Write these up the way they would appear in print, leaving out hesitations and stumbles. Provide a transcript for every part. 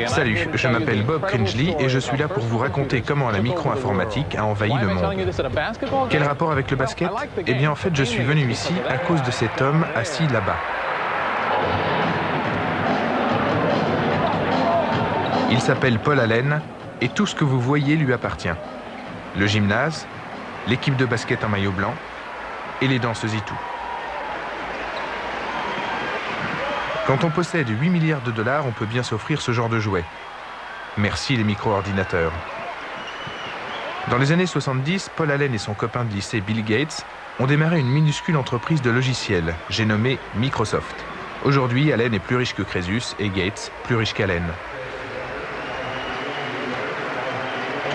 Salut, je m'appelle Bob Cringely et je suis là pour vous raconter comment la micro-informatique a envahi le monde. Quel rapport avec le basket? Eh bien en fait je suis venu ici à cause de cet homme assis là-bas. Il s'appelle Paul Allen et tout ce que vous voyez lui appartient. Le gymnase, l'équipe de basket en maillot blanc et les danseuses tout. Quand on possède 8 milliards de dollars, on peut bien s'offrir ce genre de jouet. Merci les micro-ordinateurs. Dans les années 70, Paul Allen et son copain de lycée Bill Gates ont démarré une minuscule entreprise de logiciels, j'ai nommé Microsoft. Aujourd'hui, Allen est plus riche que Crésus et Gates plus riche qu'Allen.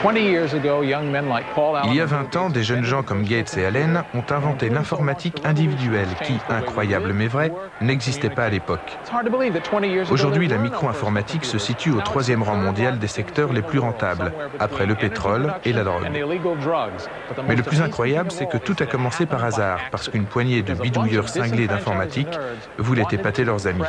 Il y a 20 ans, des jeunes gens comme Gates et Allen ont inventé l'informatique individuelle qui, incroyable mais vrai, n'existait pas à l'époque. Aujourd'hui, la micro-informatique se situe au 3e rang mondial des secteurs les plus rentables, après le pétrole et la drogue. Mais le plus incroyable, c'est que tout a commencé par hasard, parce qu'une poignée de bidouilleurs cinglés d'informatique voulaient épater leurs amis.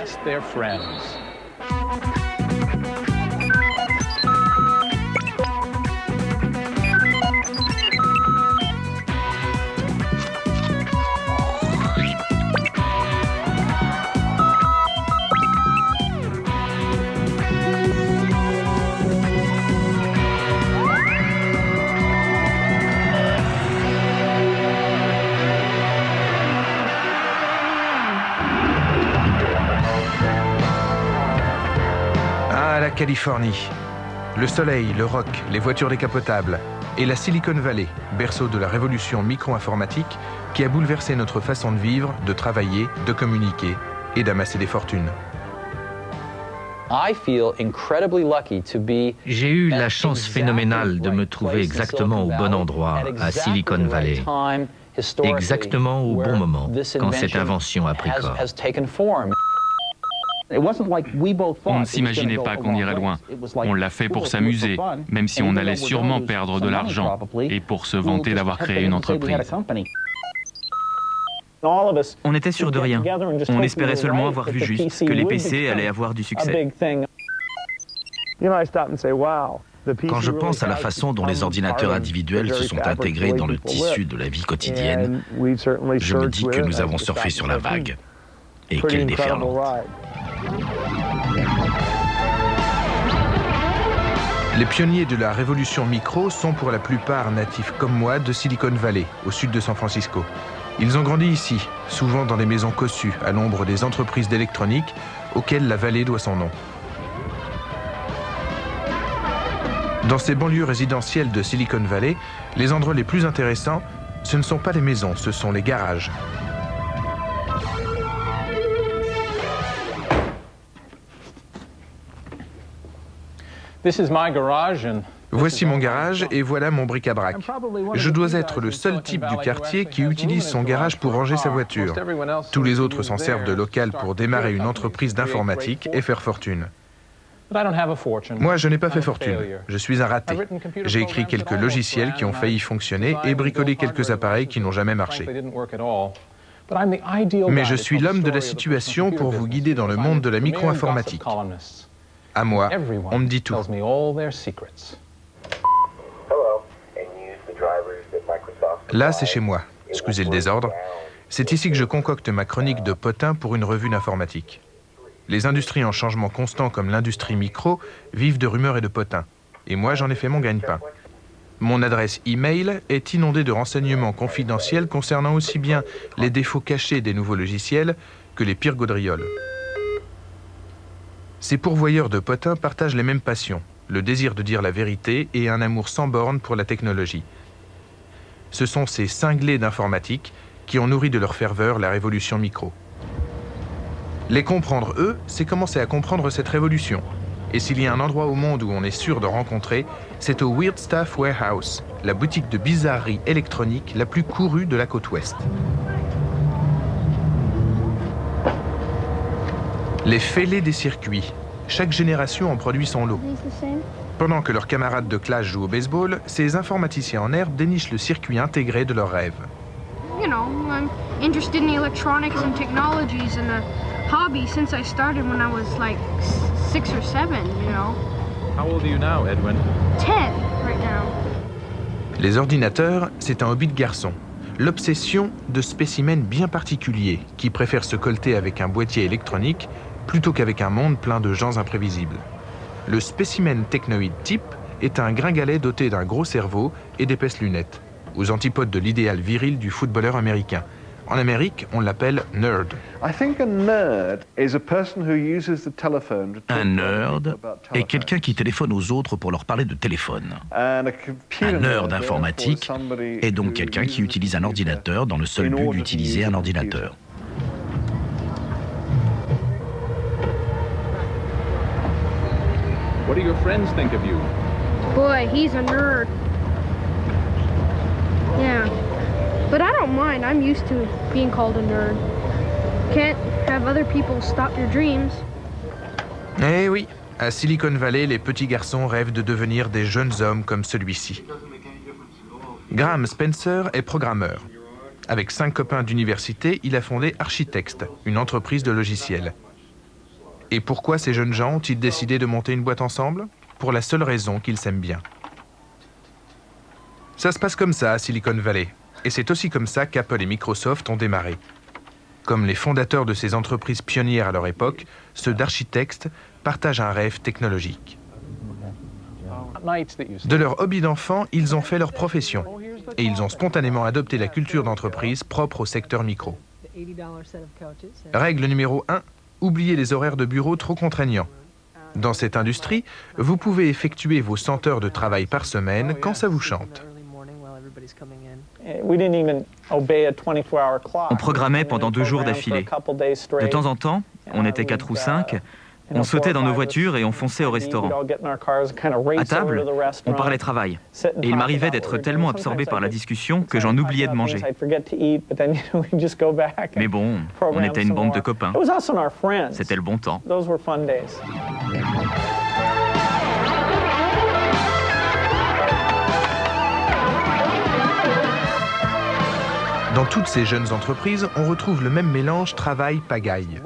Californie. Le soleil, le rock, les voitures décapotables et la Silicon Valley, berceau de la révolution micro-informatique qui a bouleversé notre façon de vivre, de travailler, de communiquer et d'amasser des fortunes. J'ai eu la chance phénoménale de me trouver exactement au bon endroit, à Silicon Valley, exactement au bon moment, quand cette invention a pris corps. On ne s'imaginait pas qu'on irait loin. On l'a fait pour s'amuser, même si on allait sûrement perdre de l'argent, et pour se vanter d'avoir créé une entreprise. On était sûr de rien. On espérait seulement avoir vu juste, que les PC allaient avoir du succès. Quand je pense à la façon dont les ordinateurs individuels se sont intégrés dans le tissu de la vie quotidienne, je me dis que nous avons surfé sur la vague. Et quelle déferlante. Les pionniers de la révolution micro sont pour la plupart natifs comme moi de Silicon Valley, au sud de San Francisco. Ils ont grandi ici, souvent dans des maisons cossues, à l'ombre des entreprises d'électronique auxquelles la vallée doit son nom. Dans ces banlieues résidentielles de Silicon Valley, les endroits les plus intéressants, ce ne sont pas les maisons, ce sont les garages. Voici mon garage et voilà mon bric-à-brac. Je dois être le seul type du quartier qui utilise son garage pour ranger sa voiture. Tous les autres s'en servent de local pour démarrer une entreprise d'informatique et faire fortune. Moi, je n'ai pas fait fortune. Je suis un raté. J'ai écrit quelques logiciels qui ont failli fonctionner et bricolé quelques appareils qui n'ont jamais marché. Mais je suis l'homme de la situation pour vous guider dans le monde de la micro-informatique. À moi, on me dit tout. Là, c'est chez moi. Excusez le désordre. C'est ici que je concocte ma chronique de potin pour une revue d'informatique. Les industries en changement constant comme l'industrie micro vivent de rumeurs et de potins. Et moi, j'en ai fait mon gagne-pain. Mon adresse e-mail est inondée de renseignements confidentiels concernant aussi bien les défauts cachés des nouveaux logiciels que les pires gaudrioles. Ces pourvoyeurs de potins partagent les mêmes passions, le désir de dire la vérité et un amour sans borne pour la technologie. Ce sont ces cinglés d'informatique qui ont nourri de leur ferveur la révolution micro. Les comprendre, eux, c'est commencer à comprendre cette révolution. Et s'il y a un endroit au monde où on est sûr de rencontrer, c'est au Weird Stuff Warehouse, la boutique de bizarreries électroniques la plus courue de la côte ouest. Les fêlés des circuits. Chaque génération en produit son lot. Pendant que leurs camarades de classe jouent au baseball, ces informaticiens en herbe dénichent le circuit intégré de leurs rêves. You know, I'm interested in electronics and technologies and a hobby since I started when I was like 6 or 7, you know. How old are you now, Edwin? 10 right now. Les ordinateurs, c'est un hobby de garçon. L'obsession de spécimens bien particuliers qui préfèrent se colter avec un boîtier électronique plutôt qu'avec un monde plein de gens imprévisibles. Le spécimen technoïde type est un gringalet doté d'un gros cerveau et d'épaisses lunettes, aux antipodes de l'idéal viril du footballeur américain. En Amérique, on l'appelle nerd. Un nerd est quelqu'un qui téléphone aux autres pour leur parler de téléphone. Un nerd informatique est donc quelqu'un qui utilise un ordinateur dans le seul but d'utiliser un ordinateur. What do your friends think of you? Boy, he's a nerd. Yeah. But I don't mind. I'm used to being called a nerd. Can't have other people stop your dreams. Eh oui, à Silicon Valley, les petits garçons rêvent de devenir des jeunes hommes comme celui-ci. Graham Spencer est programmeur. Avec 5 copains d'université, il a fondé Architect, une entreprise de logiciels. Et pourquoi ces jeunes gens ont-ils décidé de monter une boîte ensemble? Pour la seule raison qu'ils s'aiment bien. Ça se passe comme ça à Silicon Valley. Et c'est aussi comme ça qu'Apple et Microsoft ont démarré. Comme les fondateurs de ces entreprises pionnières à leur époque, ceux d'Architect partagent un rêve technologique. De leur hobby d'enfant, ils ont fait leur profession. Et ils ont spontanément adopté la culture d'entreprise propre au secteur micro. Règle numéro 1, oubliez les horaires de bureau trop contraignants. Dans cette industrie, vous pouvez effectuer vos 100 heures de travail par semaine quand ça vous chante. On programmait pendant 2 jours d'affilée. De temps en temps, on était 4 ou 5, on sautait dans nos voitures et on fonçait au restaurant. À table, on parlait travail. Et il m'arrivait d'être tellement absorbé par la discussion que j'en oubliais de manger. Mais bon, on était une bande de copains. C'était le bon temps. Dans toutes ces jeunes entreprises, on retrouve le même mélange travail-pagaille.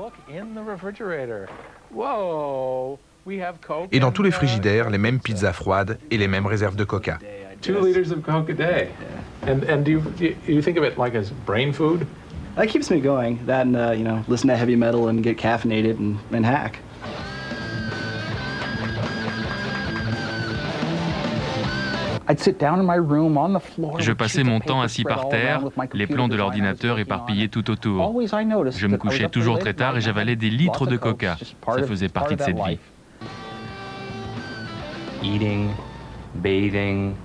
Et dans tous les frigidaires, les mêmes pizzas froides et les mêmes réserves de coca. 2 liters of Coke a day. And do you think of it like as brain food? That keeps me going. That and, listen to heavy metal and get caffeinated and hack. Je passais mon temps assis par terre, les plans de l'ordinateur éparpillés tout autour. Je me couchais toujours très tard et j'avalais des litres de coca. Ça faisait partie de cette vie.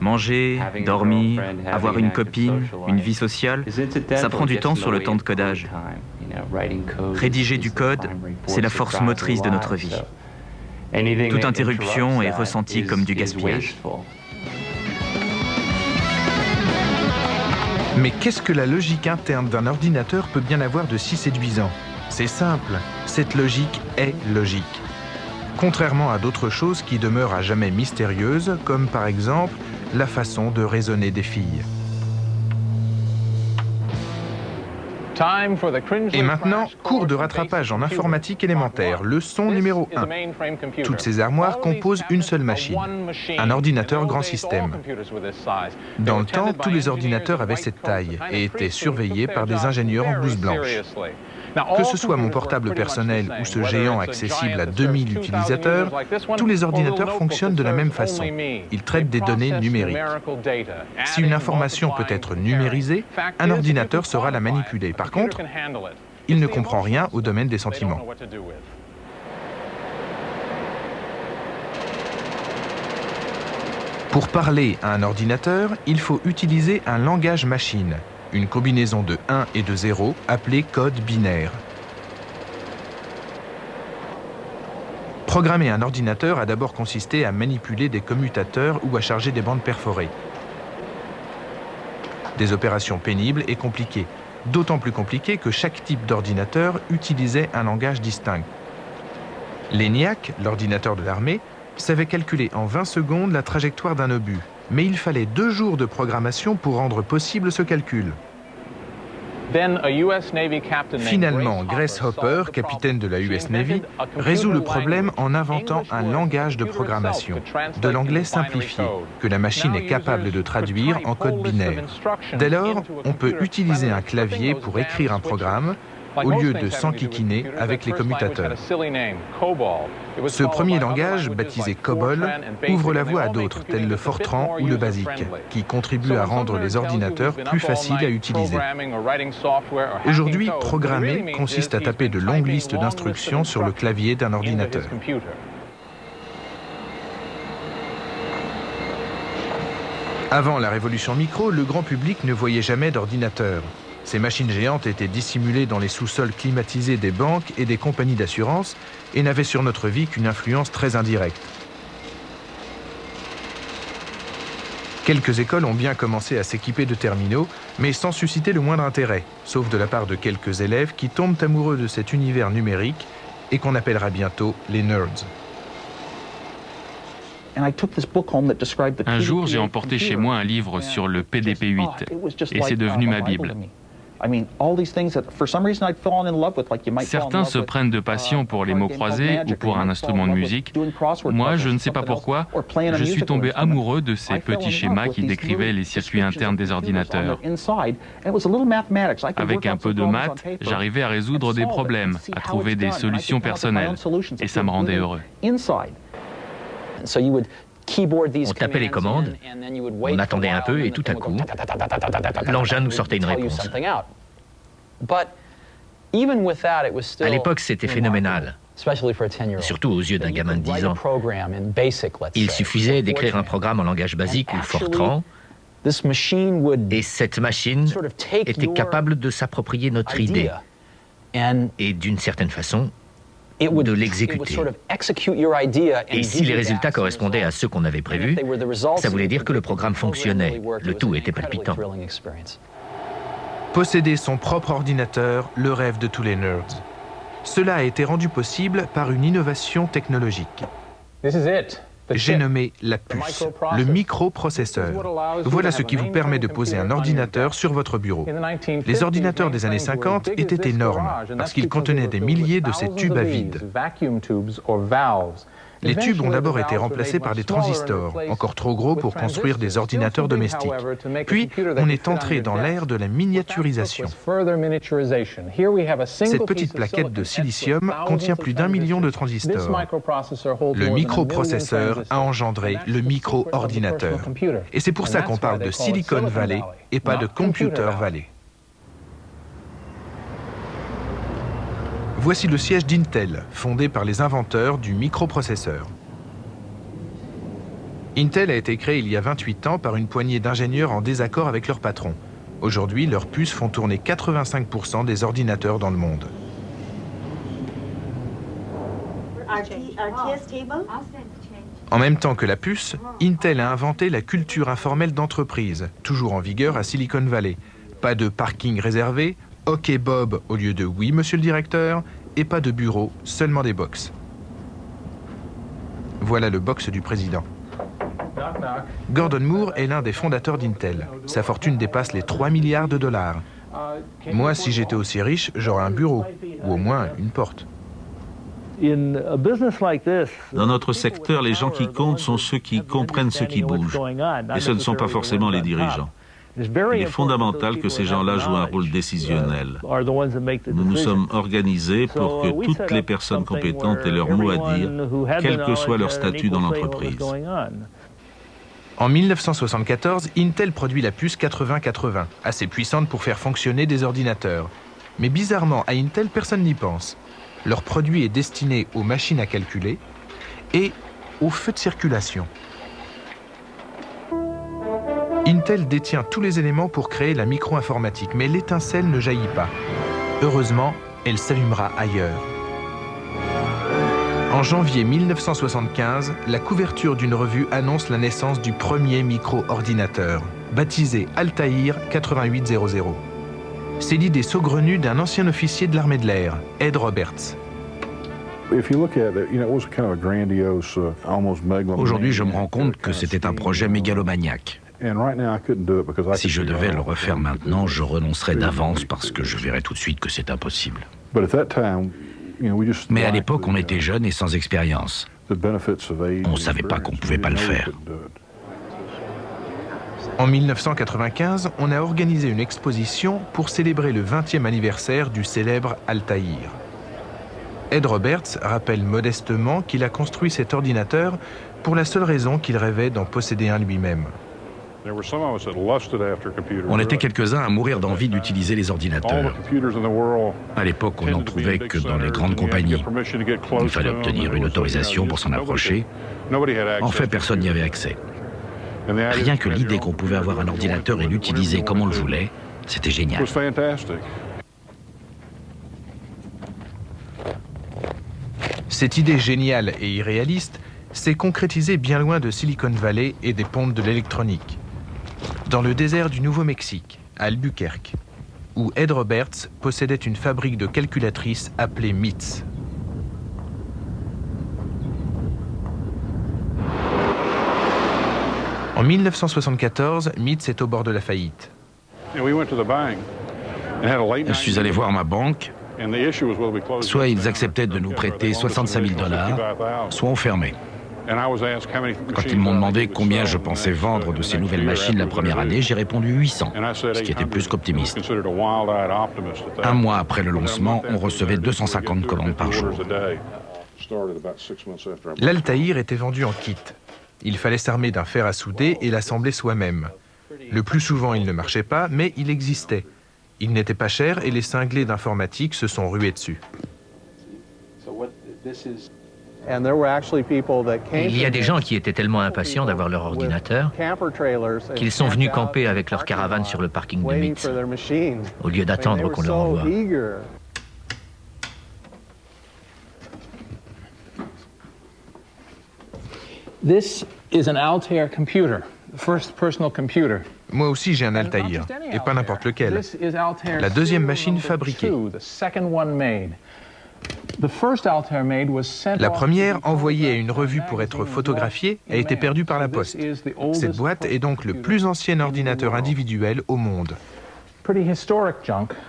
Manger, dormir, avoir une copine, une vie sociale, ça prend du temps sur le temps de codage. Rédiger du code, c'est la force motrice de notre vie. Toute interruption est ressentie comme du gaspillage. Mais qu'est-ce que la logique interne d'un ordinateur peut bien avoir de si séduisant? C'est simple, cette logique est logique. Contrairement à d'autres choses qui demeurent à jamais mystérieuses, comme par exemple la façon de raisonner des filles. Et maintenant, cours de rattrapage en informatique élémentaire, leçon numéro 1. Toutes ces armoires composent une seule machine, un ordinateur grand système. Dans le temps, tous les ordinateurs avaient cette taille et étaient surveillés par des ingénieurs en blouse blanche. Que ce soit mon portable personnel ou ce géant accessible à 2000 utilisateurs, tous les ordinateurs fonctionnent de la même façon. Ils traitent des données numériques. Si une information peut être numérisée, un ordinateur saura la manipuler. Par contre, il ne comprend rien au domaine des sentiments. Pour parler à un ordinateur, il faut utiliser un langage machine, une combinaison de 1 et de 0 appelée code binaire. Programmer un ordinateur a d'abord consisté à manipuler des commutateurs ou à charger des bandes perforées. Des opérations pénibles et compliquées, d'autant plus compliquées que chaque type d'ordinateur utilisait un langage distinct. L'ENIAC, l'ordinateur de l'armée, savait calculer en 20 secondes la trajectoire d'un obus. Mais il fallait 2 jours de programmation pour rendre possible ce calcul. Finalement, Grace Hopper, capitaine de la US Navy, résout le problème en inventant un langage de programmation, de l'anglais simplifié, que la machine est capable de traduire en code binaire. Dès lors, on peut utiliser un clavier pour écrire un programme, au lieu de s'enquiquiner avec les commutateurs. Ce premier langage, baptisé COBOL, ouvre la voie à d'autres, tels le Fortran ou le BASIC, qui contribuent à rendre les ordinateurs plus faciles à utiliser. Aujourd'hui, programmer consiste à taper de longues listes d'instructions sur le clavier d'un ordinateur. Avant la révolution micro, le grand public ne voyait jamais d'ordinateur. Ces machines géantes étaient dissimulées dans les sous-sols climatisés des banques et des compagnies d'assurance et n'avaient sur notre vie qu'une influence très indirecte. Quelques écoles ont bien commencé à s'équiper de terminaux, mais sans susciter le moindre intérêt, sauf de la part de quelques élèves qui tombent amoureux de cet univers numérique et qu'on appellera bientôt les nerds. Un jour, j'ai emporté chez moi un livre sur le PDP-8 et c'est devenu ma Bible. Certains se prennent de passion pour les mots croisés ou pour un instrument de musique. Moi, je ne sais pas pourquoi, je suis tombé amoureux de ces petits schémas qui décrivaient les circuits internes des ordinateurs. Avec un peu de maths, j'arrivais à résoudre des problèmes, à trouver des solutions personnelles, et ça me rendait heureux. On tapait les commandes, on attendait un peu et tout à coup, l'engin nous sortait une réponse. À l'époque, c'était phénoménal, surtout aux yeux d'un gamin de 10 ans. Il suffisait d'écrire un programme en langage basique ou Fortran, et cette machine était capable de s'approprier notre idée et, d'une certaine façon, de l'exécuter. Et si les résultats correspondaient à ceux qu'on avait prévus, ça voulait dire que le programme fonctionnait. Le tout était palpitant. Posséder son propre ordinateur, le rêve de tous les nerds. Cela a été rendu possible par une innovation technologique. J'ai nommé la puce, le microprocesseur. Voilà ce qui vous permet de poser un ordinateur sur votre bureau. Les ordinateurs des années 50 étaient énormes parce qu'ils contenaient des milliers de ces tubes à vide. Les tubes ont d'abord été remplacés par des transistors, encore trop gros pour construire des ordinateurs domestiques. Puis, on est entré dans l'ère de la miniaturisation. Cette petite plaquette de silicium contient plus d'1 million de transistors. Le microprocesseur a engendré le micro-ordinateur. Et c'est pour ça qu'on parle de Silicon Valley et pas de Computer Valley. Voici le siège d'Intel, fondé par les inventeurs du microprocesseur. Intel a été créé il y a 28 ans par une poignée d'ingénieurs en désaccord avec leur patron. Aujourd'hui, leurs puces font tourner 85% des ordinateurs dans le monde. En même temps que la puce, Intel a inventé la culture informelle d'entreprise, toujours en vigueur à Silicon Valley. Pas de parking réservé, OK Bob au lieu de oui, monsieur le directeur, et pas de bureau, seulement des box. Voilà le box du président. Gordon Moore est l'un des fondateurs d'Intel. Sa fortune dépasse les 3 milliards de dollars. Moi, si j'étais aussi riche, j'aurais un bureau, ou au moins une porte. Dans notre secteur, les gens qui comptent sont ceux qui comprennent ce qui bouge, et ce ne sont pas forcément les dirigeants. Il est fondamental que ces gens-là jouent un rôle décisionnel. Nous nous sommes organisés pour que toutes les personnes compétentes aient leur mot à dire, quel que soit leur statut dans l'entreprise. En 1974, Intel produit la puce 8080, assez puissante pour faire fonctionner des ordinateurs. Mais bizarrement, à Intel, personne n'y pense. Leur produit est destiné aux machines à calculer et aux feux de circulation. Intel détient tous les éléments pour créer la micro-informatique, mais l'étincelle ne jaillit pas. Heureusement, elle s'allumera ailleurs. En janvier 1975, la couverture d'une revue annonce la naissance du premier micro-ordinateur, baptisé Altair 8800. C'est l'idée saugrenue d'un ancien officier de l'armée de l'air, Ed Roberts. Aujourd'hui, je me rends compte que c'était un projet mégalomaniaque. Si je devais le refaire maintenant, je renoncerais d'avance parce que je verrais tout de suite que c'est impossible. Mais à l'époque, on était jeunes et sans expérience. On ne savait pas qu'on ne pouvait pas le faire. En 1995, on a organisé une exposition pour célébrer le 20e anniversaire du célèbre Altaïr. Ed Roberts rappelle modestement qu'il a construit cet ordinateur pour la seule raison qu'il rêvait d'en posséder un lui-même. On était quelques-uns à mourir d'envie d'utiliser les ordinateurs. À l'époque, on n'en trouvait que dans les grandes compagnies. Il fallait obtenir une autorisation pour s'en approcher. En fait, personne n'y avait accès. Rien que l'idée qu'on pouvait avoir un ordinateur et l'utiliser comme on le voulait, c'était génial. Cette idée géniale et irréaliste s'est concrétisée bien loin de Silicon Valley et des pompes de l'électronique. Dans le désert du Nouveau-Mexique, à Albuquerque, où Ed Roberts possédait une fabrique de calculatrices appelée MITS. En 1974, MITS est au bord de la faillite. Je suis allé voir ma banque. Soit ils acceptaient de nous prêter 65 000 $, soit on fermait. Quand ils m'ont demandé combien je pensais vendre de ces nouvelles machines la première année, j'ai répondu 800, ce qui était plus qu'optimiste. Un mois après le lancement, on recevait 250 commandes par jour. L'Altaïr était vendu en kit. Il fallait s'armer d'un fer à souder et l'assembler soi-même. Le plus souvent, il ne marchait pas, mais il existait. Il n'était pas cher et les cinglés d'informatique se sont rués dessus. Il y a des gens qui étaient tellement impatients d'avoir leur ordinateur qu'ils sont venus camper avec leur caravane sur le parking de MITS, au lieu d'attendre qu'on leur envoie. This is an Altair computer, the first personal computer. Moi aussi j'ai un Altaïr, et pas n'importe lequel. La deuxième machine fabriquée. La première, envoyée à une revue pour être photographiée, a été perdue par la poste. Cette boîte est donc le plus ancien ordinateur individuel au monde.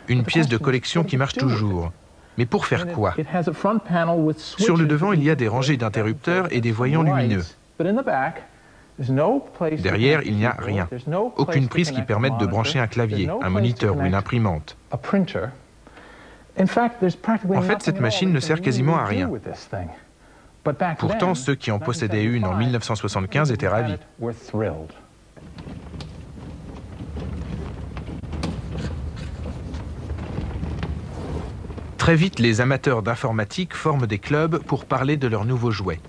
Une pièce de collection qui marche toujours. Mais pour faire quoi? Sur le devant, il y a des rangées d'interrupteurs et des voyants lumineux. Derrière, il n'y a rien. Aucune prise qui permette de brancher un clavier, un moniteur ou une imprimante. En fait, cette machine ne sert quasiment à rien. Pourtant, ceux qui en possédaient une en 1975 étaient ravis. Très vite, les amateurs d'informatique forment des clubs pour parler de leurs nouveaux jouets.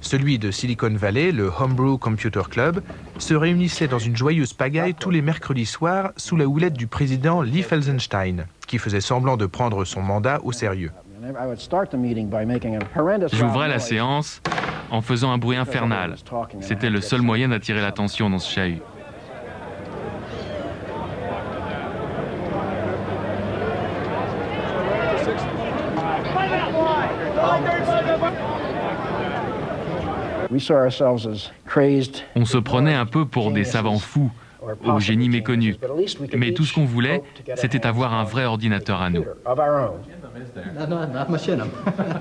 Celui de Silicon Valley, le Homebrew Computer Club, se réunissait dans une joyeuse pagaille tous les mercredis soirs sous la houlette du président Lee Felsenstein, qui faisait semblant de prendre son mandat au sérieux. J'ouvrais la séance en faisant un bruit infernal. C'était le seul moyen d'attirer l'attention dans ce chahut. On se prenait un peu pour des savants fous, au génie méconnu. Mais tout ce qu'on voulait, c'était avoir un vrai ordinateur à nous.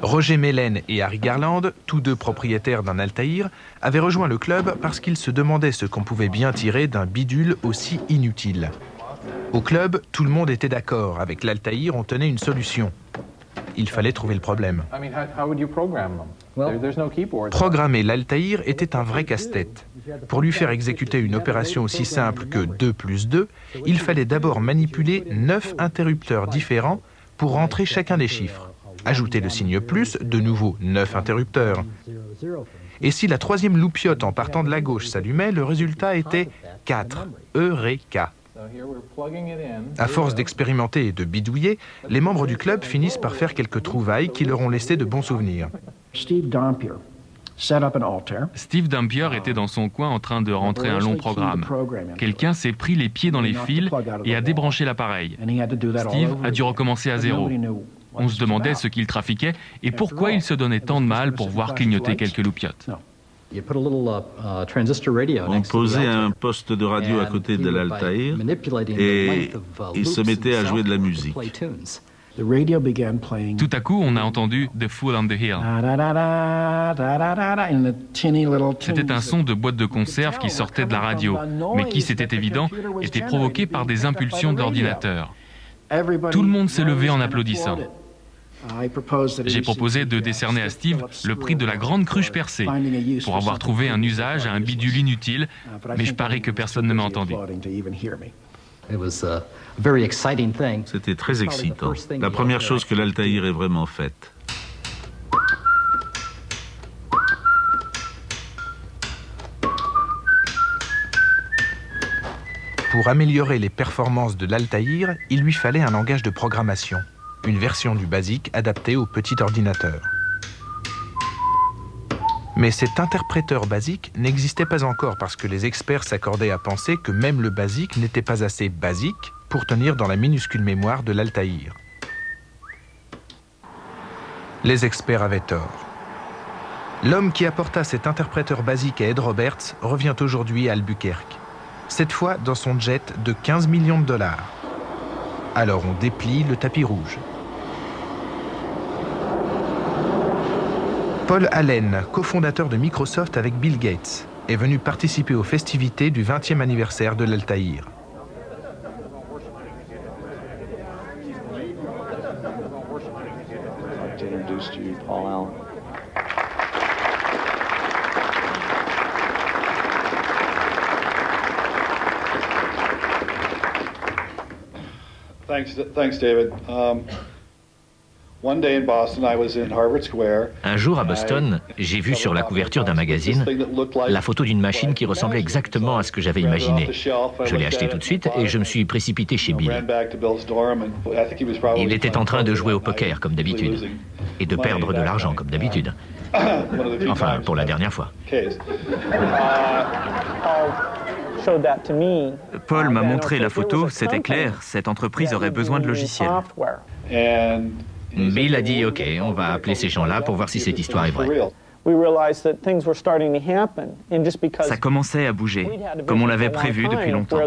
Roger Mellen et Harry Garland, tous deux propriétaires d'un Altaïr, avaient rejoint le club parce qu'ils se demandaient ce qu'on pouvait bien tirer d'un bidule aussi inutile. Au club, tout le monde était d'accord. Avec l'Altaïr, on tenait une solution. Il fallait trouver le problème. Programmer l'Altaïr était un vrai casse-tête. Pour lui faire exécuter une opération aussi simple que 2 + 2, il fallait d'abord manipuler 9 interrupteurs différents pour rentrer chacun des chiffres. Ajouter le signe plus, de nouveau 9 interrupteurs. Et si la troisième loupiote en partant de la gauche s'allumait, le résultat était 4. Eureka! À force d'expérimenter et de bidouiller, les membres du club finissent par faire quelques trouvailles qui leur ont laissé de bons souvenirs. Steve Dampier était dans son coin en train de rentrer un long programme. Quelqu'un s'est pris les pieds dans les fils et a débranché l'appareil. Steve a dû recommencer à zéro. On se demandait ce qu'il trafiquait et pourquoi il se donnait tant de mal pour voir clignoter quelques loupiottes. On posait un poste de radio à côté de l'Altaïr et il se mettait à jouer de la musique. Tout à coup, on a entendu The Fool on the Hill. C'était un son de boîte de conserve qui sortait de la radio, mais qui, c'était évident, était provoqué par des impulsions de l'ordinateur. Tout le monde s'est levé en applaudissant. J'ai proposé de décerner à Steve le prix de la grande cruche percée pour avoir trouvé un usage à un bidule inutile, mais je parie que personne ne m'a entendu. C'était très excitant. La première chose que l'Altaïr ait vraiment faite. Pour améliorer les performances de l'Altaïr, il lui fallait un langage de programmation, une version du BASIC adaptée au petit ordinateur. Mais cet interpréteur BASIC n'existait pas encore parce que les experts s'accordaient à penser que même le BASIC n'était pas assez basique pour tenir dans la minuscule mémoire de l'Altaïr. Les experts avaient tort. L'homme qui apporta cet interpréteur BASIC à Ed Roberts revient aujourd'hui à Albuquerque, cette fois dans son jet de 15 millions de dollars. Alors on déplie le tapis rouge. Paul Allen, cofondateur de Microsoft avec Bill Gates, est venu participer aux festivités du 20e anniversaire de l'Altaïr. Thanks, David. Un jour à Boston, j'ai vu sur la couverture d'un magazine la photo d'une machine qui ressemblait exactement à ce que j'avais imaginé. Je l'ai acheté tout de suite et je me suis précipité chez Bill. Il était en train de jouer au poker comme d'habitude et de perdre de l'argent comme d'habitude. Enfin, pour la dernière fois. Paul m'a montré la photo, c'était clair, cette entreprise aurait besoin de logiciels. Bill a dit, OK, on va appeler ces gens-là pour voir si cette histoire est vraie. Ça commençait à bouger, comme on l'avait prévu depuis longtemps.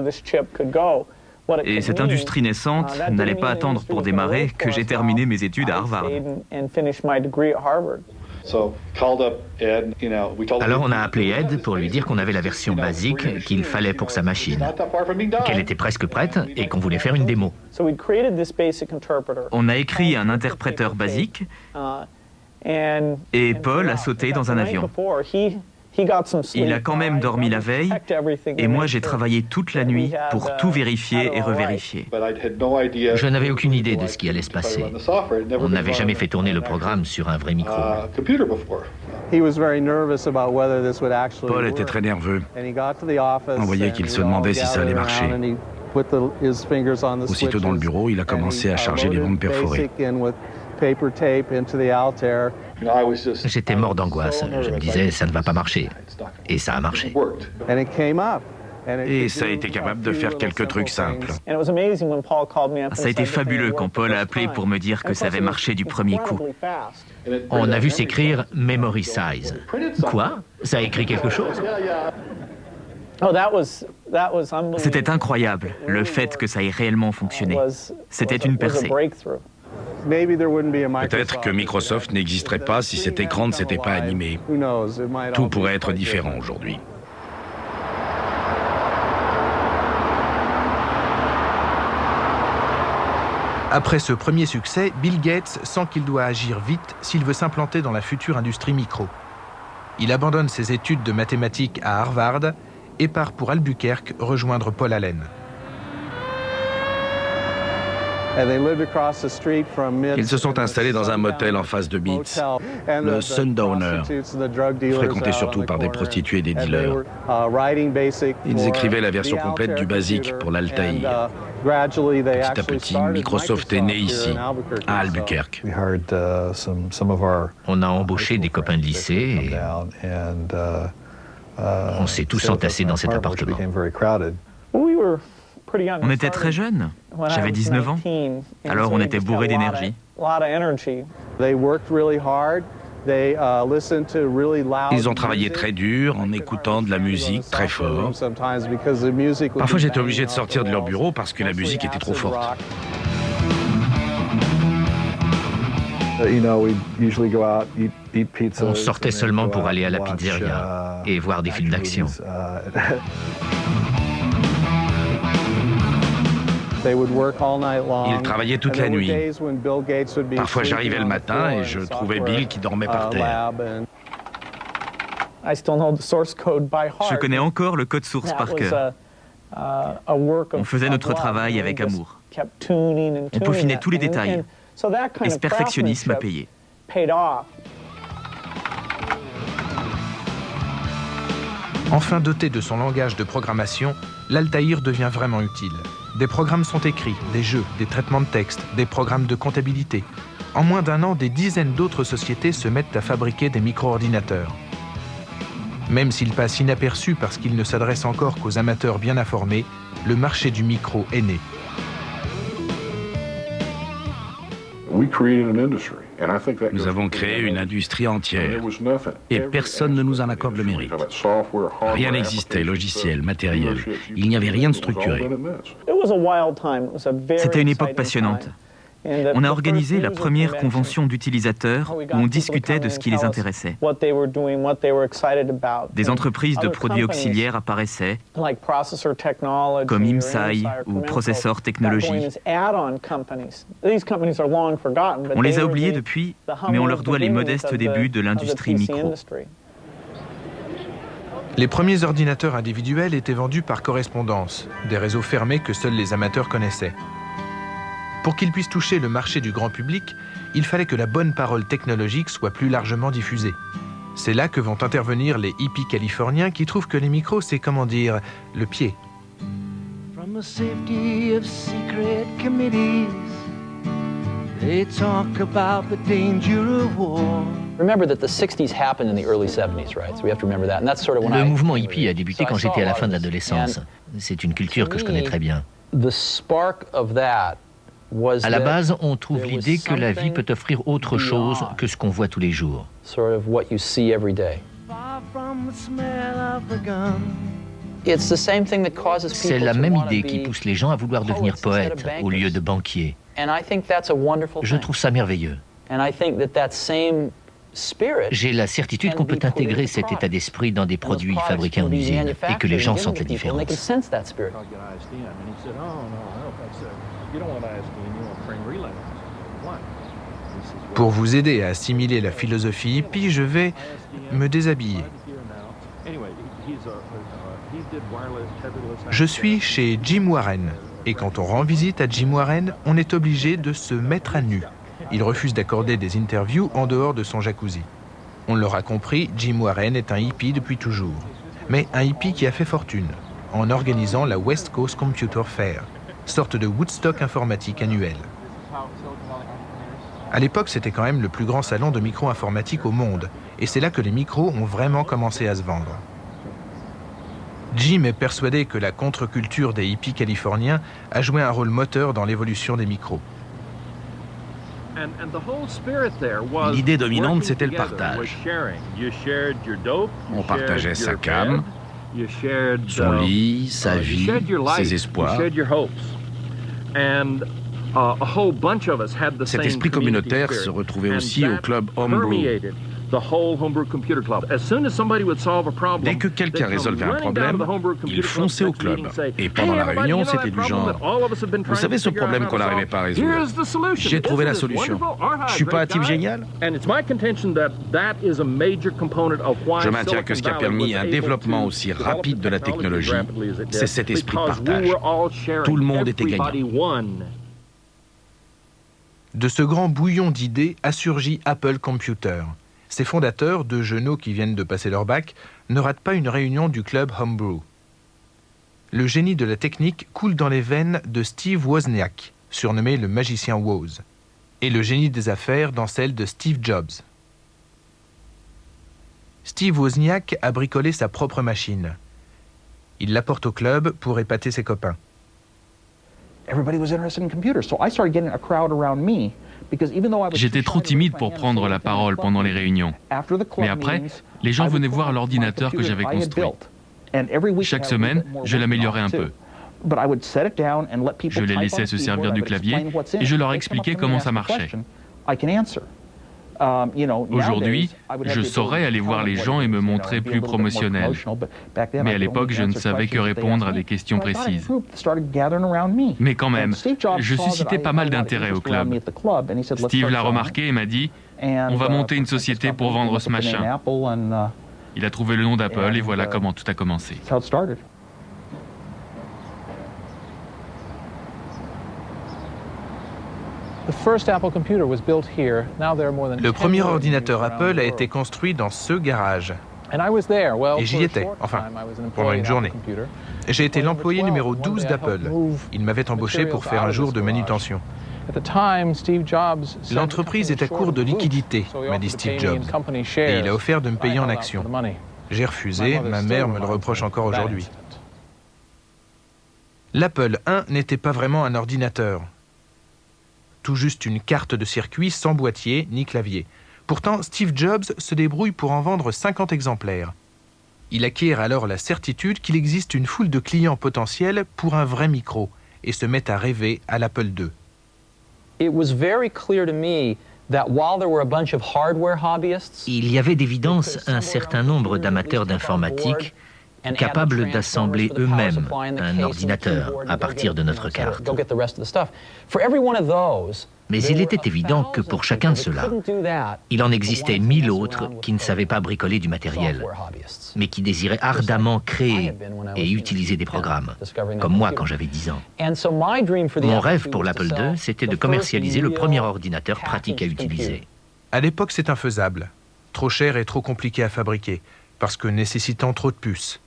Et cette industrie naissante n'allait pas attendre pour démarrer que j'ai terminé mes études à Harvard. Alors on a appelé Ed pour lui dire qu'on avait la version basique qu'il fallait pour sa machine, qu'elle était presque prête et qu'on voulait faire une démo. On a écrit un interpréteur basique et Paul a sauté dans un avion. Il a quand même dormi la veille et moi j'ai travaillé toute la nuit pour tout vérifier et revérifier. Je n'avais aucune idée de ce qui allait se passer. On n'avait jamais fait tourner le programme sur un vrai micro. Paul était très nerveux. On voyait qu'il se demandait si ça allait marcher. Aussitôt dans le bureau, il a commencé à charger les bandes perforées. J'étais mort d'angoisse. Je me disais, ça ne va pas marcher. Et ça a marché. Et ça a été capable de faire quelques trucs simples. Ça a été fabuleux quand Paul a appelé pour me dire que ça avait marché du premier coup. On a vu s'écrire Memory Size. Quoi? Ça a écrit quelque chose? C'était incroyable, le fait que ça ait réellement fonctionné. C'était une percée. Peut-être que Microsoft n'existerait pas si cet écran ne s'était pas animé. Tout pourrait être différent aujourd'hui. Après ce premier succès, Bill Gates sent qu'il doit agir vite s'il veut s'implanter dans la future industrie micro. Il abandonne ses études de mathématiques à Harvard et part pour Albuquerque rejoindre Paul Allen. Ils se sont installés dans un motel en face de Beats, le Sundowner, fréquenté surtout par des prostituées et des dealers. Ils écrivaient la version complète du BASIC pour l'Altaïr. Petit à petit, Microsoft est né ici, à Albuquerque. On a embauché des copains de lycée et on s'est tous entassés dans cet appartement. On était très jeunes. J'avais 19 ans. Alors on était bourrés d'énergie. Ils ont travaillé très dur en écoutant de la musique très fort. Parfois, j'étais obligé de sortir de leur bureau parce que la musique était trop forte. On sortait seulement pour aller à la pizzeria et voir des films d'action. Ils travaillaient toute la nuit. Parfois, j'arrivais le matin et je trouvais Bill qui dormait par terre. Je connais encore le code source par cœur. On faisait notre travail avec amour. On peaufinait tous les détails. Et ce perfectionnisme a payé. Enfin doté de son langage de programmation, l'Altaïr devient vraiment utile. Des programmes sont écrits, des jeux, des traitements de texte, des programmes de comptabilité. En moins d'un an, des dizaines d'autres sociétés se mettent à fabriquer des micro-ordinateurs. Même s'il passe inaperçu parce qu'il ne s'adresse encore qu'aux amateurs bien informés, le marché du micro est né. Nous avons créé une industrie entière et personne ne nous en accorde le mérite. Rien n'existait, logiciel, matériel. Il n'y avait rien de structuré. C'était une époque passionnante. On a organisé la première convention d'utilisateurs où on discutait de ce qui les intéressait. Des entreprises de produits auxiliaires apparaissaient, comme IMSAI ou Processor Technology. On les a oubliés depuis, mais on leur doit les modestes débuts de l'industrie micro. Les premiers ordinateurs individuels étaient vendus par correspondance, des réseaux fermés que seuls les amateurs connaissaient. Pour qu'ils puissent toucher le marché du grand public, il fallait que la bonne parole technologique soit plus largement diffusée. C'est là que vont intervenir les hippies californiens qui trouvent que les micros, c'est, comment dire, le pied. From the safety of secret committees, they talk about the danger of war. Le mouvement hippie a débuté quand j'étais à la fin de l'adolescence. C'est une culture que je connais très bien. À la base, on trouve l'idée que la vie peut offrir autre chose que ce qu'on voit tous les jours. C'est la même idée qui pousse les gens à vouloir devenir poètes au lieu de banquiers. Je trouve ça merveilleux. J'ai la certitude qu'on peut intégrer cet état d'esprit dans des produits fabriqués en usine et que les gens sentent la différence. Pour vous aider à assimiler la philosophie hippie, je vais me déshabiller. Je suis chez Jim Warren, et quand on rend visite à Jim Warren, on est obligé de se mettre à nu. Il refuse d'accorder des interviews en dehors de son jacuzzi. On l'aura compris, Jim Warren est un hippie depuis toujours. Mais un hippie qui a fait fortune, en organisant la West Coast Computer Fair, sorte de Woodstock informatique annuel. À l'époque, c'était quand même le plus grand salon de micro-informatique au monde, et c'est là que les micros ont vraiment commencé à se vendre. Jim est persuadé que la contre-culture des hippies californiens a joué un rôle moteur dans l'évolution des micros. L'idée dominante, c'était le partage. On partageait sa cam, son lit, sa vie, ses espoirs. Cet esprit communautaire se retrouvait aussi au club Homebrew. Dès que quelqu'un résolvait un problème, il fonçait au club. Et pendant la réunion, c'était du genre « Vous savez ce problème qu'on n'arrivait pas à résoudre? J'ai trouvé la solution. Je suis pas un type génial ?» Je maintiens que ce qui a permis un développement aussi rapide de la technologie, c'est cet esprit de partage. Tout le monde était gagnant. De ce grand bouillon d'idées a surgi Apple Computer. Ses fondateurs, deux jeunes qui viennent de passer leur bac, ne ratent pas une réunion du club Homebrew. Le génie de la technique coule dans les veines de Steve Wozniak, surnommé le magicien Woz, et le génie des affaires dans celle de Steve Jobs. Steve Wozniak a bricolé sa propre machine. Il l'apporte au club pour épater ses copains. Everybody was interested in computers, so I started getting a crowd around me J'étais trop timide pour prendre la parole pendant les réunions. Mais après, les gens venaient voir l'ordinateur que j'avais construit. Chaque semaine, je l'améliorais un peu. Je les laissais se servir du clavier et je leur expliquais comment ça marchait. Aujourd'hui, je saurais aller voir les gens et me montrer plus promotionnel. Mais à l'époque, je ne savais que répondre à des questions précises. Mais quand même, je suscitais pas mal d'intérêt au club. Steve l'a remarqué et m'a dit « On va monter une société pour vendre ce machin ». Il a trouvé le nom d'Apple et voilà comment tout a commencé. Le premier ordinateur Apple a été construit dans ce garage. Et j'y étais, enfin, pendant une journée. J'ai été l'employé numéro 12 d'Apple. Ils m'avaient embauché pour faire un jour de manutention. L'entreprise est à court de liquidités, m'a dit Steve Jobs, et il a offert de me payer en actions. J'ai refusé, ma mère me le reproche encore aujourd'hui. L'Apple I n'était pas vraiment un ordinateur. Tout juste une carte de circuit sans boîtier ni clavier. Pourtant, Steve Jobs se débrouille pour en vendre 50 exemplaires. Il acquiert alors la certitude qu'il existe une foule de clients potentiels pour un vrai micro et se met à rêver à l'Apple II. Il y avait d'évidence un certain nombre d'amateurs d'informatique capables d'assembler eux-mêmes un ordinateur à partir de notre carte. Mais il était évident que pour chacun de ceux-là, il en existait 1000 autres qui ne savaient pas bricoler du matériel, mais qui désiraient ardemment créer et utiliser des programmes, comme moi quand j'avais 10 ans. Mon rêve pour l'Apple II, c'était de commercialiser le premier ordinateur pratique à utiliser. À l'époque, c'est infaisable. Trop cher et trop compliqué à fabriquer, parce que nécessitant trop de puces.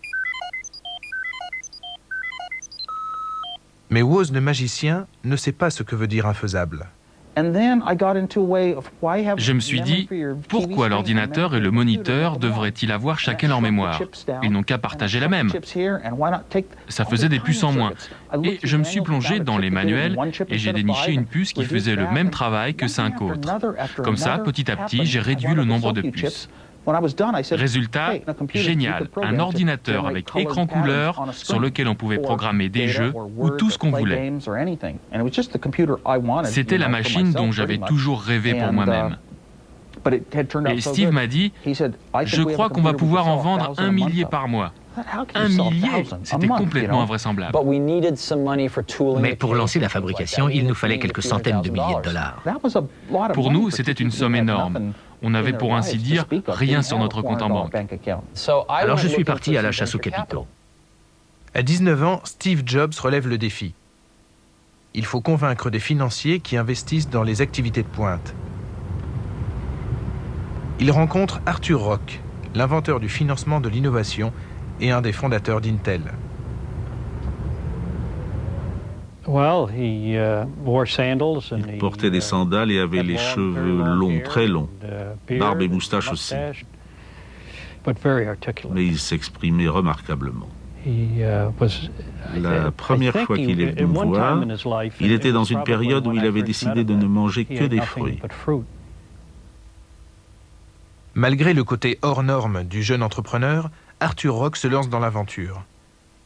Mais Woz le magicien ne sait pas ce que veut dire infaisable. Je me suis dit, pourquoi l'ordinateur et le moniteur devraient-ils avoir chacun leur mémoire? Ils n'ont qu'à partager la même. Ça faisait des puces en moins. Et je me suis plongé dans les manuels et j'ai déniché une puce qui faisait le même travail que 5 autres. Comme ça, petit à petit, j'ai réduit le nombre de puces. Résultat, génial, un ordinateur avec écran couleur sur lequel on pouvait programmer des jeux ou tout ce qu'on voulait. C'était la machine dont j'avais toujours rêvé pour moi-même. Et Steve m'a dit, je crois qu'on va pouvoir en vendre 1 millier par mois. 1 millier, c'était complètement invraisemblable. Mais pour lancer la fabrication, il nous fallait quelques centaines de milliers de dollars. Pour nous, c'était une somme énorme. On n'avait pour ainsi dire rien sur notre compte en banque. Alors je suis parti à la chasse aux capitaux. À 19 ans, Steve Jobs relève le défi. Il faut convaincre des financiers qui investissent dans les activités de pointe. Il rencontre Arthur Rock, l'inventeur du financement de l'innovation et un des fondateurs d'Intel. Il portait des sandales et avait les cheveux longs, très longs, barbe et moustache aussi. Mais il s'exprimait remarquablement. La première fois qu'il est venu me voir, il était dans une période où il avait décidé de ne manger que des fruits. Malgré le côté hors norme du jeune entrepreneur, Arthur Rock se lance dans l'aventure.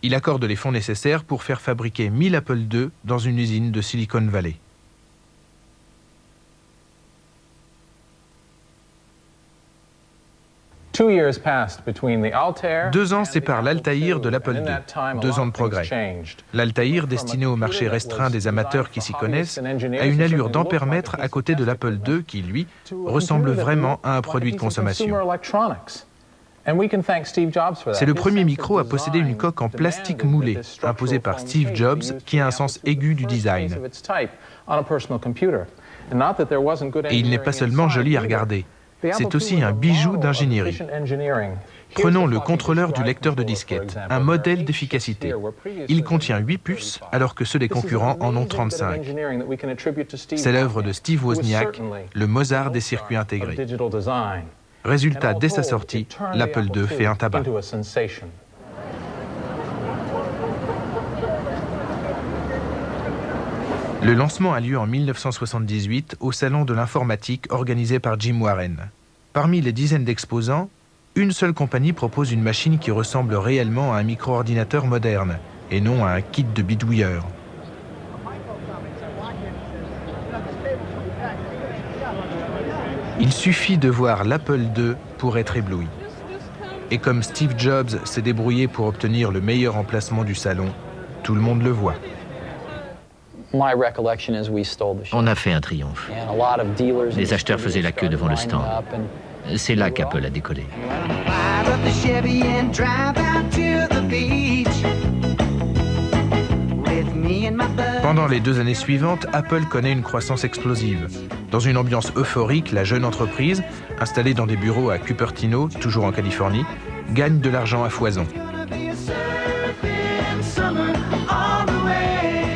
Il accorde les fonds nécessaires pour faire fabriquer 1000 Apple II dans une usine de Silicon Valley. Deux ans séparent l'Altaïr de l'Apple II. 2 ans de progrès. L'Altaïr, destiné au marché restreint des amateurs qui s'y connaissent, a une allure d'ampèremètre à côté de l'Apple II qui, lui, ressemble vraiment à un produit de consommation. C'est le premier micro à posséder une coque en plastique moulé, imposée par Steve Jobs, qui a un sens aigu du design. Et il n'est pas seulement joli à regarder, c'est aussi un bijou d'ingénierie. Prenons le contrôleur du lecteur de disquette, un modèle d'efficacité. Il contient 8 puces, alors que ceux des concurrents en ont 35. C'est l'œuvre de Steve Wozniak, le Mozart des circuits intégrés. Résultat, dès sa sortie, l'Apple II fait un tabac. Le lancement a lieu en 1978 au Salon de l'informatique organisé par Jim Warren. Parmi les dizaines d'exposants, une seule compagnie propose une machine qui ressemble réellement à un micro-ordinateur moderne et non à un kit de bidouilleur. Il suffit de voir l'Apple II pour être ébloui. Et comme Steve Jobs s'est débrouillé pour obtenir le meilleur emplacement du salon, tout le monde le voit. On a fait un triomphe. Les acheteurs faisaient la queue devant le stand. C'est là qu'Apple a décollé. Pendant les 2 années suivantes, Apple connaît une croissance explosive. Dans une ambiance euphorique, la jeune entreprise, installée dans des bureaux à Cupertino, toujours en Californie, gagne de l'argent à foison.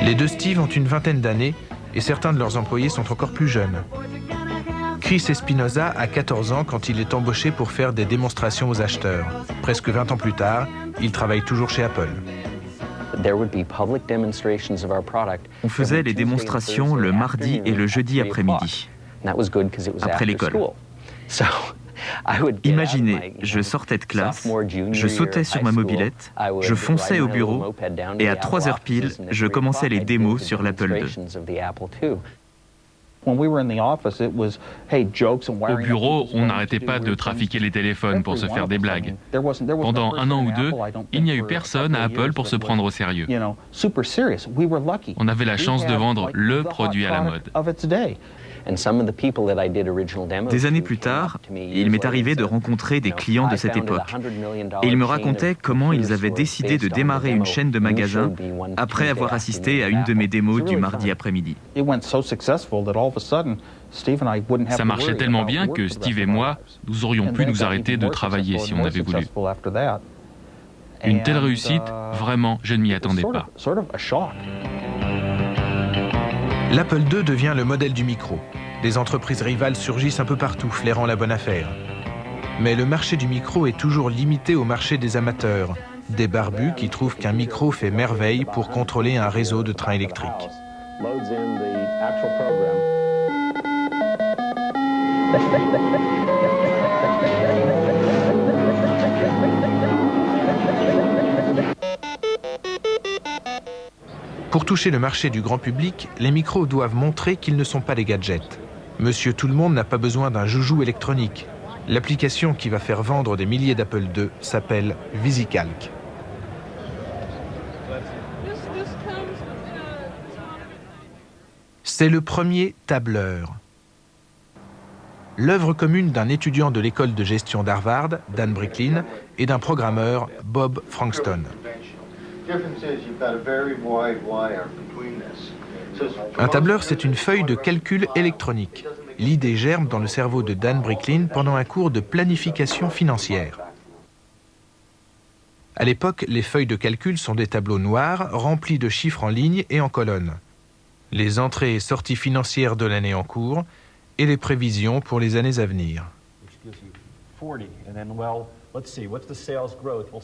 Les deux Steve ont une vingtaine d'années et certains de leurs employés sont encore plus jeunes. Chris Espinosa a 14 ans quand il est embauché pour faire des démonstrations aux acheteurs. Presque 20 ans plus tard, il travaille toujours chez Apple. On faisait les démonstrations le mardi et le jeudi après-midi, après l'école. Imaginez, je sortais de classe, je sautais sur ma mobilette, je fonçais au bureau et à 3 heures pile, je commençais les démos sur l'Apple II. Au bureau, on n'arrêtait pas de trafiquer les téléphones pour se faire des blagues. Pendant 1 an ou 2, il n'y a eu personne à Apple pour se prendre au sérieux. On avait la chance de vendre le produit à la mode. Des années plus tard, il m'est arrivé de rencontrer des clients de cette époque. Et ils me racontaient comment ils avaient décidé de démarrer une chaîne de magasins après avoir assisté à une de mes démos du mardi après-midi. Ça marchait tellement bien que Steve et moi, nous aurions pu nous arrêter de travailler si on avait voulu. Une telle réussite, vraiment, je ne m'y attendais pas. L'Apple II devient le modèle du micro. Des entreprises rivales surgissent un peu partout, flairant la bonne affaire. Mais le marché du micro est toujours limité au marché des amateurs, des barbus qui trouvent qu'un micro fait merveille pour contrôler un réseau de trains électriques. Pour toucher le marché du grand public, les micros doivent montrer qu'ils ne sont pas des gadgets. Monsieur Tout-le-Monde n'a pas besoin d'un joujou électronique. L'application qui va faire vendre des milliers d'Apple II s'appelle VisiCalc. C'est le premier tableur. L'œuvre commune d'un étudiant de l'école de gestion d'Harvard, Dan Bricklin, et d'un programmeur, Bob Frankston. Un tableur, c'est une feuille de calcul électronique. L'idée germe dans le cerveau de Dan Bricklin pendant un cours de planification financière. À l'époque, les feuilles de calcul sont des tableaux noirs remplis de chiffres en ligne et en colonnes. Les entrées et sorties financières de l'année en cours et les prévisions pour les années à venir.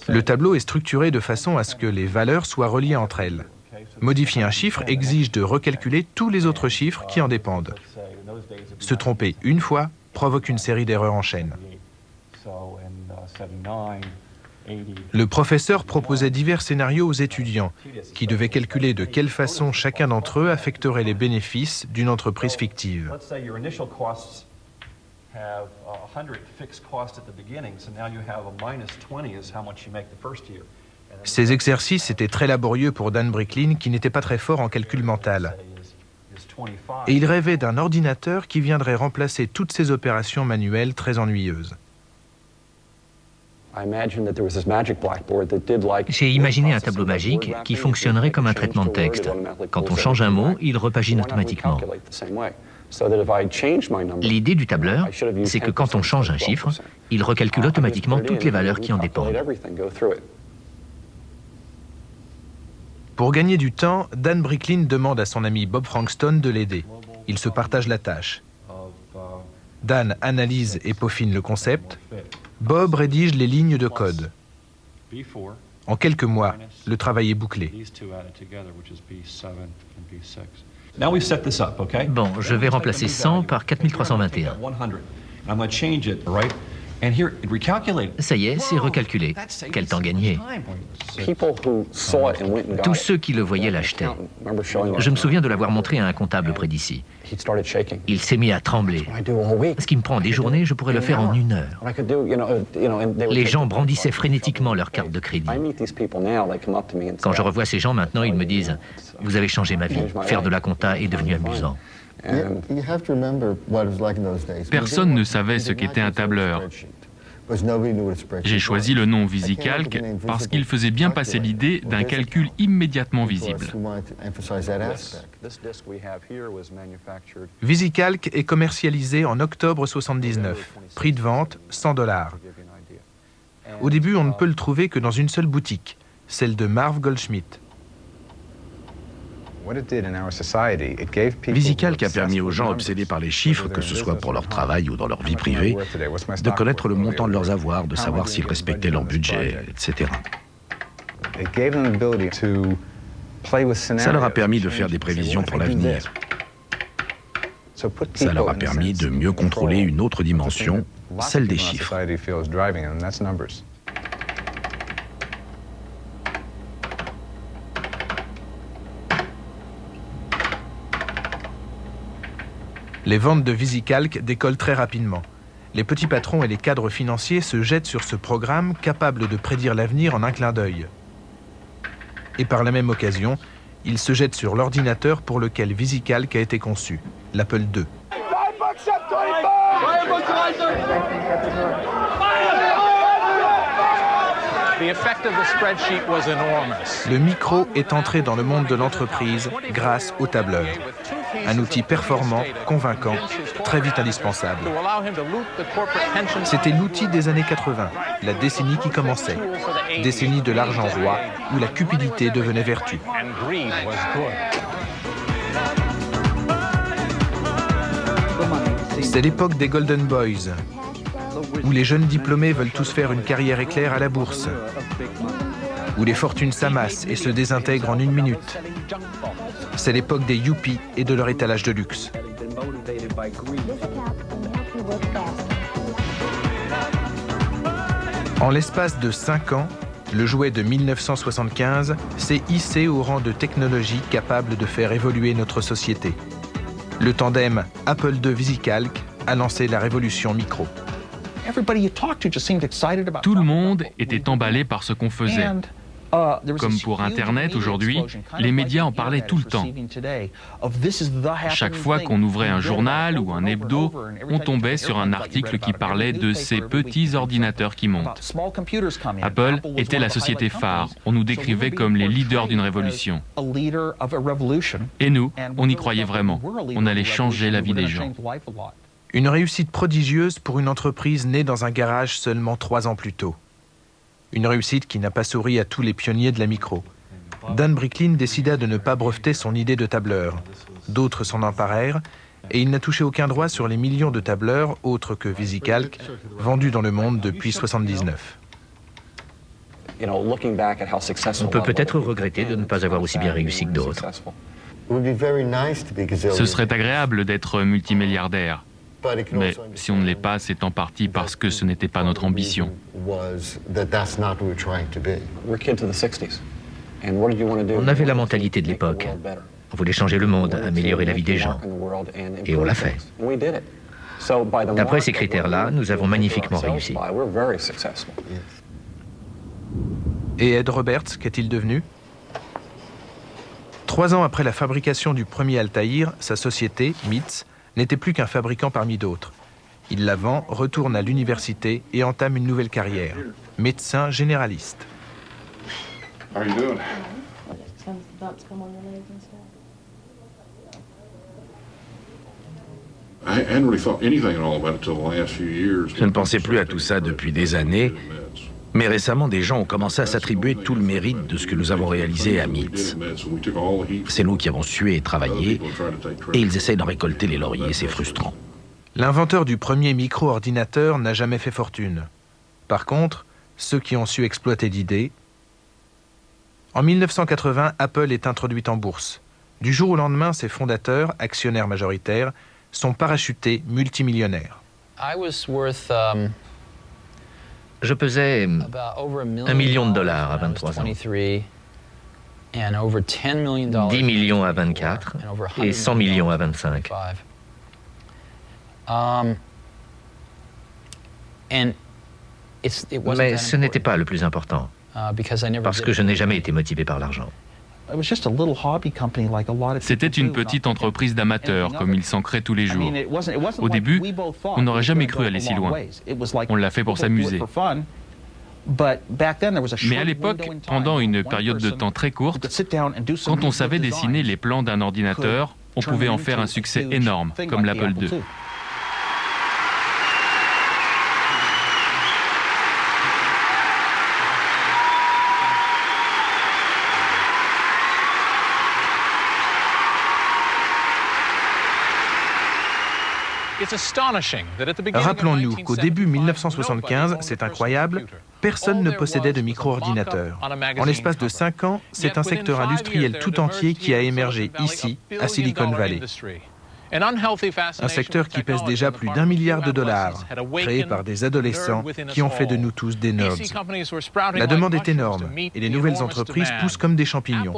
Le tableau est structuré de façon à ce que les valeurs soient reliées entre elles. Modifier un chiffre exige de recalculer tous les autres chiffres qui en dépendent. Se tromper une fois provoque une série d'erreurs en chaîne. Le professeur proposait divers scénarios aux étudiants qui devaient calculer de quelle façon chacun d'entre eux affecterait les bénéfices d'une entreprise fictive. Ces exercices étaient très laborieux pour Dan Bricklin qui n'était pas très fort en calcul mental. Et il rêvait d'un ordinateur qui viendrait remplacer toutes ces opérations manuelles très ennuyeuses. J'ai imaginé un tableau magique qui fonctionnerait comme un traitement de texte. Quand on change un mot, il repagine automatiquement. L'idée du tableur, c'est que quand on change un chiffre, il recalcule automatiquement toutes les valeurs qui en dépendent. Pour gagner du temps, Dan Bricklin demande à son ami Bob Frankston de l'aider. Ils se partagent la tâche. Dan analyse et peaufine le concept. Bob rédige les lignes de code. En quelques mois, le travail est bouclé. Bon, je vais remplacer 100 par 4321. Ça y est, c'est recalculé. Quel temps gagné. Tous ceux qui le voyaient l'achetaient. Je me souviens de l'avoir montré à un comptable près d'ici. Il s'est mis à trembler. Ce qui me prend des journées, je pourrais le faire en 1 heure. Les gens brandissaient frénétiquement leur carte de crédit. Quand je revois ces gens maintenant, ils me disent « Vous avez changé ma vie. Faire de la compta est devenu amusant. » Personne ne savait ce qu'était un tableur. J'ai choisi le nom VisiCalc parce qu'il faisait bien passer l'idée d'un calcul immédiatement visible. VisiCalc est commercialisé en octobre 79. Prix de vente, $100. Au début, on ne peut le trouver que dans une seule boutique, celle de Marv Goldschmidt. VisiCalc a permis aux gens obsédés par les chiffres, que ce soit pour leur travail ou dans leur vie privée, de connaître le montant de leurs avoirs, de savoir s'ils respectaient leur budget, etc. Ça leur a permis de faire des prévisions pour l'avenir. Ça leur a permis de mieux contrôler une autre dimension, celle des chiffres. Les ventes de VisiCalc décollent très rapidement. Les petits patrons et les cadres financiers se jettent sur ce programme capable de prédire l'avenir en un clin d'œil. Et par la même occasion, ils se jettent sur l'ordinateur pour lequel VisiCalc a été conçu, l'Apple II. Le micro est entré dans le monde de l'entreprise grâce au tableur. Un outil performant, convaincant, très vite indispensable. C'était l'outil des années 80, la décennie qui commençait. Décennie de l'argent roi, où la cupidité devenait vertu. C'est l'époque des Golden Boys, où les jeunes diplômés veulent tous faire une carrière éclair à la bourse, où les fortunes s'amassent et se désintègrent en 1 minute. C'est l'époque des yuppies et de leur étalage de luxe. En l'espace de 5 ans, le jouet de 1975 s'est hissé au rang de technologie capable de faire évoluer notre société. Le tandem Apple II VisiCalc a lancé la révolution micro. Tout le monde était emballé par ce qu'on faisait. Comme pour Internet aujourd'hui, les médias en parlaient tout le temps. Chaque fois qu'on ouvrait un journal ou un hebdo, on tombait sur un article qui parlait de ces petits ordinateurs qui montent. Apple était la société phare. On nous décrivait comme les leaders d'une révolution. Et nous, on y croyait vraiment. On allait changer la vie des gens. Une réussite prodigieuse pour une entreprise née dans un garage seulement 3 ans plus tôt. Une réussite qui n'a pas souri à tous les pionniers de la micro. Dan Bricklin décida de ne pas breveter son idée de tableur. D'autres s'en emparèrent et il n'a touché aucun droit sur les millions de tableurs, autres que VisiCalc, vendus dans le monde depuis 1979. On peut peut-être regretter de ne pas avoir aussi bien réussi que d'autres. Ce serait agréable d'être multimilliardaire. Mais si on ne l'est pas, c'est en partie parce que ce n'était pas notre ambition. On avait la mentalité de l'époque. On voulait changer le monde, améliorer la vie des gens. Et on l'a fait. D'après ces critères-là, nous avons magnifiquement réussi. Et Ed Roberts, qu'est-il devenu ? 3 ans après la fabrication du premier Altaïr, sa société, MITS, n'était plus qu'un fabricant parmi d'autres. Il la vend, retourne à l'université et entame une nouvelle carrière. Médecin généraliste. Je ne pensais plus à tout ça depuis des années, mais récemment, des gens ont commencé à s'attribuer tout le mérite de ce que nous avons réalisé à MITS. C'est nous qui avons sué et travaillé, et ils essayent d'en récolter les lauriers, c'est frustrant. L'inventeur du premier micro-ordinateur n'a jamais fait fortune. Par contre, ceux qui ont su exploiter l'idée... En 1980, Apple est introduite en bourse. Du jour au lendemain, ses fondateurs, actionnaires majoritaires, sont parachutés multimillionnaires. Je pesais $1 million à 23 ans, 10 millions à 24 et 100 millions à 25. Mais ce n'était pas le plus important, parce que je n'ai jamais été motivé par l'argent. C'était une petite entreprise d'amateurs, comme il s'en crée tous les jours. Au début, on n'aurait jamais cru aller si loin. On l'a fait pour s'amuser. Mais à l'époque, pendant une période de temps très courte, quand on savait dessiner les plans d'un ordinateur, on pouvait en faire un succès énorme, comme l'Apple II. Rappelons-nous qu'au début 1975, c'est incroyable, personne ne possédait de micro-ordinateur. En l'espace de 5 ans, c'est un secteur industriel tout entier qui a émergé ici, à Silicon Valley. Un secteur qui pèse déjà plus d'1 milliard de dollars, créé par des adolescents qui ont fait de nous tous des nerds. La demande est énorme et les nouvelles entreprises poussent comme des champignons.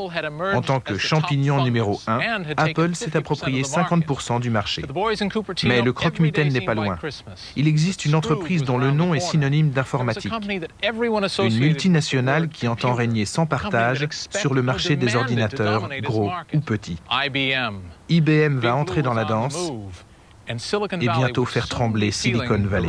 En tant que champignon numéro 1, Apple s'est approprié 50% du marché. Mais le croque-mitaine n'est pas loin. Il existe une entreprise dont le nom est synonyme d'informatique. Une multinationale qui entend régner sans partage sur le marché des ordinateurs, gros ou petits. IBM va entrer dans la danse et bientôt faire trembler Silicon Valley.